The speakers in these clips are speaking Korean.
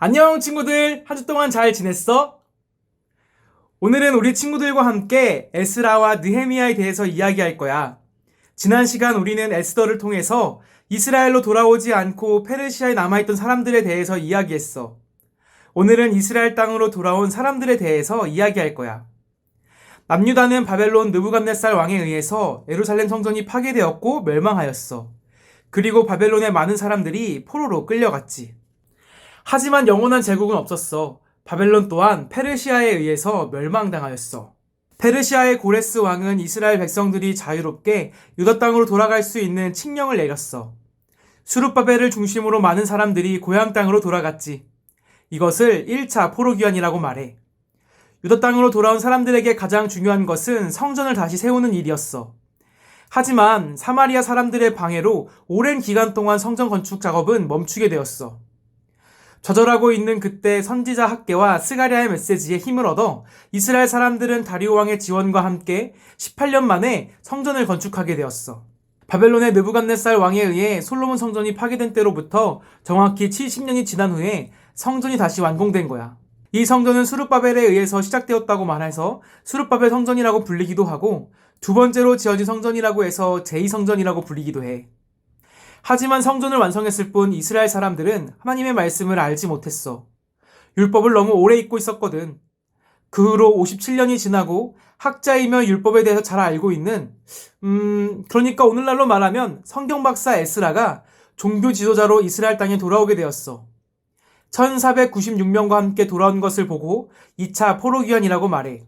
안녕 친구들, 한 주 동안 잘 지냈어? 오늘은 우리 친구들과 함께 에스라와 느헤미야에 대해서 이야기할 거야. 지난 시간 우리는 에스더를 통해서 이스라엘로 돌아오지 않고 페르시아에 남아있던 사람들에 대해서 이야기했어. 오늘은 이스라엘 땅으로 돌아온 사람들에 대해서 이야기할 거야. 남유다는 바벨론 느부갓네살 왕에 의해서 예루살렘 성전이 파괴되었고 멸망하였어. 그리고 바벨론의 많은 사람들이 포로로 끌려갔지. 하지만 영원한 제국은 없었어. 바벨론 또한 페르시아에 의해서 멸망당하였어. 페르시아의 고레스 왕은 이스라엘 백성들이 자유롭게 유다 땅으로 돌아갈 수 있는 칙령을 내렸어. 수룹바벨을 중심으로 많은 사람들이 고향 땅으로 돌아갔지. 이것을 1차 포로귀환이라고 말해. 유다 땅으로 돌아온 사람들에게 가장 중요한 것은 성전을 다시 세우는 일이었어. 하지만 사마리아 사람들의 방해로 오랜 기간 동안 성전 건축 작업은 멈추게 되었어. 좌절하고 있는 그때 선지자 학개와 스가랴의 메시지에 힘을 얻어 이스라엘 사람들은 다리오 왕의 지원과 함께 18년 만에 성전을 건축하게 되었어. 바벨론의 느부갓네살 왕에 의해 솔로몬 성전이 파괴된 때로부터 정확히 70년이 지난 후에 성전이 다시 완공된 거야. 이 성전은 수룹바벨에 의해서 시작되었다고 말해서 수룹바벨 성전이라고 불리기도 하고, 두 번째로 지어진 성전이라고 해서 제2성전이라고 불리기도 해. 하지만 성전을 완성했을 뿐 이스라엘 사람들은 하나님의 말씀을 알지 못했어. 율법을 너무 오래 잊고 있었거든. 그 후로 57년이 지나고 학자이며 율법에 대해서 잘 알고 있는 그러니까 오늘날로 말하면 성경 박사 에스라가 종교 지도자로 이스라엘 땅에 돌아오게 되었어. 1496명과 함께 돌아온 것을 보고 2차 포로귀환이라고 말해.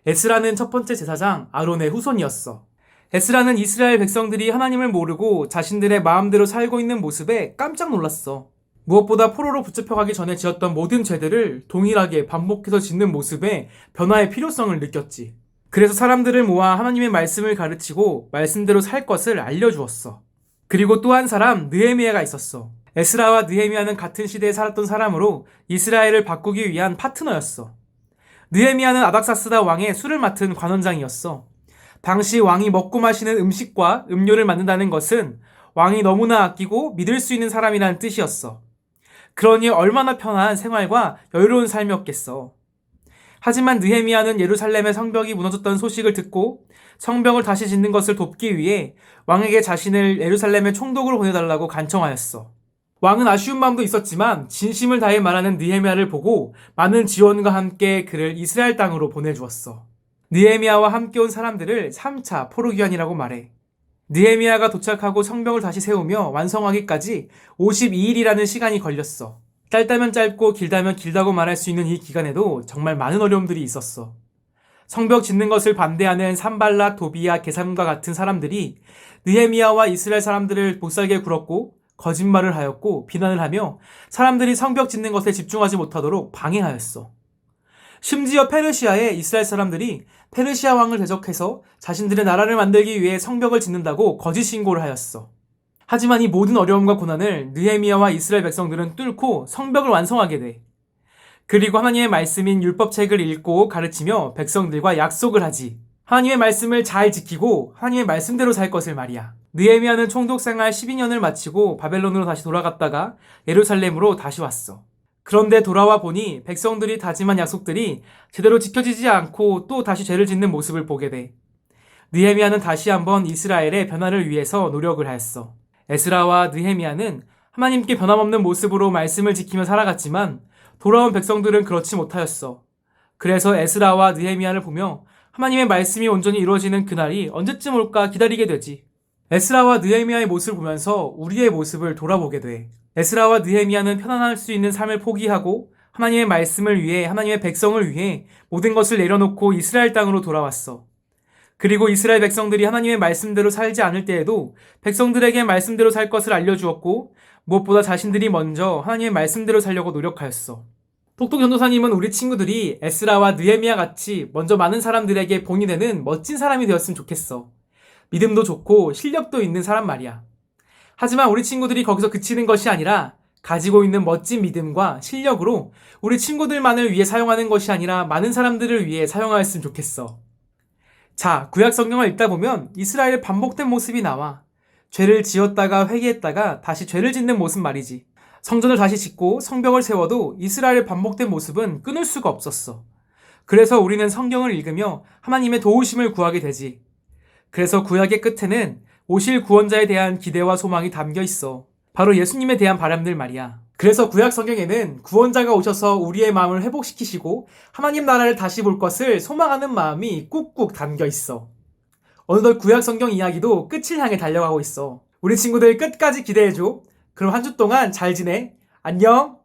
에스라는 첫 번째 제사장 아론의 후손이었어. 에스라는 이스라엘 백성들이 하나님을 모르고 자신들의 마음대로 살고 있는 모습에 깜짝 놀랐어. 무엇보다 포로로 붙잡혀가기 전에 지었던 모든 죄들을 동일하게 반복해서 짓는 모습에 변화의 필요성을 느꼈지. 그래서 사람들을 모아 하나님의 말씀을 가르치고 말씀대로 살 것을 알려주었어. 그리고 또 한 사람 느헤미야가 있었어. 에스라와 느헤미야는 같은 시대에 살았던 사람으로 이스라엘을 바꾸기 위한 파트너였어. 느헤미야는 아닥사스다 왕의 술을 맡은 관원장이었어. 당시 왕이 먹고 마시는 음식과 음료를 만든다는 것은 왕이 너무나 아끼고 믿을 수 있는 사람이라는 뜻이었어. 그러니 얼마나 편한 생활과 여유로운 삶이었겠어. 하지만 느헤미야는 예루살렘의 성벽이 무너졌던 소식을 듣고 성벽을 다시 짓는 것을 돕기 위해 왕에게 자신을 예루살렘의 총독으로 보내달라고 간청하였어. 왕은 아쉬운 마음도 있었지만 진심을 다해 말하는 느헤미야를 보고 많은 지원과 함께 그를 이스라엘 땅으로 보내주었어. 느헤미야와 함께 온 사람들을 3차 포로귀환이라고 말해. 느헤미야가 도착하고 성벽을 다시 세우며 완성하기까지 52일이라는 시간이 걸렸어. 짧다면 짧고 길다면 길다고 말할 수 있는 이 기간에도 정말 많은 어려움들이 있었어. 성벽 짓는 것을 반대하는 산발락, 도비야, 게삼과 같은 사람들이 느헤미야와 이스라엘 사람들을 못살게 굴었고 거짓말을 하였고 비난을 하며 사람들이 성벽 짓는 것에 집중하지 못하도록 방해하였어. 심지어 페르시아의 이스라엘 사람들이 페르시아 왕을 대적해서 자신들의 나라를 만들기 위해 성벽을 짓는다고 거짓 신고를 하였어. 하지만 이 모든 어려움과 고난을 느헤미야와 이스라엘 백성들은 뚫고 성벽을 완성하게 돼. 그리고 하나님의 말씀인 율법책을 읽고 가르치며 백성들과 약속을 하지. 하나님의 말씀을 잘 지키고 하나님의 말씀대로 살 것을 말이야. 느헤미야는 총독 생활 12년을 마치고 바벨론으로 다시 돌아갔다가 예루살렘으로 다시 왔어. 그런데 돌아와 보니 백성들이 다짐한 약속들이 제대로 지켜지지 않고 또 다시 죄를 짓는 모습을 보게 돼. 느헤미야는 다시 한번 이스라엘의 변화를 위해서 노력을 하였어. 에스라와 느헤미야는 하나님께 변함없는 모습으로 말씀을 지키며 살아갔지만 돌아온 백성들은 그렇지 못하였어. 그래서 에스라와 느헤미야를 보며 하나님의 말씀이 온전히 이루어지는 그날이 언제쯤 올까 기다리게 되지. 에스라와 느헤미야의 모습을 보면서 우리의 모습을 돌아보게 돼. 에스라와 느헤미야는 편안할 수 있는 삶을 포기하고 하나님의 말씀을 위해, 하나님의 백성을 위해 모든 것을 내려놓고 이스라엘 땅으로 돌아왔어. 그리고 이스라엘 백성들이 하나님의 말씀대로 살지 않을 때에도 백성들에게 말씀대로 살 것을 알려주었고 무엇보다 자신들이 먼저 하나님의 말씀대로 살려고 노력하였어. 똑똑 전도사님은 우리 친구들이 에스라와 느헤미야 같이 먼저 많은 사람들에게 본이 되는 멋진 사람이 되었으면 좋겠어. 믿음도 좋고 실력도 있는 사람 말이야. 하지만 우리 친구들이 거기서 그치는 것이 아니라 가지고 있는 멋진 믿음과 실력으로 우리 친구들만을 위해 사용하는 것이 아니라 많은 사람들을 위해 사용하였으면 좋겠어. 자, 구약 성경을 읽다 보면 이스라엘의 반복된 모습이 나와. 죄를 지었다가 회개했다가 다시 죄를 짓는 모습 말이지. 성전을 다시 짓고 성벽을 세워도 이스라엘의 반복된 모습은 끊을 수가 없었어. 그래서 우리는 성경을 읽으며 하나님의 도우심을 구하게 되지. 그래서 구약의 끝에는 오실 구원자에 대한 기대와 소망이 담겨 있어. 바로 예수님에 대한 바람들 말이야. 그래서 구약 성경에는 구원자가 오셔서 우리의 마음을 회복시키시고 하나님 나라를 다시 볼 것을 소망하는 마음이 꾹꾹 담겨 있어. 어느덧 구약 성경 이야기도 끝을 향해 달려가고 있어. 우리 친구들 끝까지 기대해줘. 그럼 한 주 동안 잘 지내. 안녕.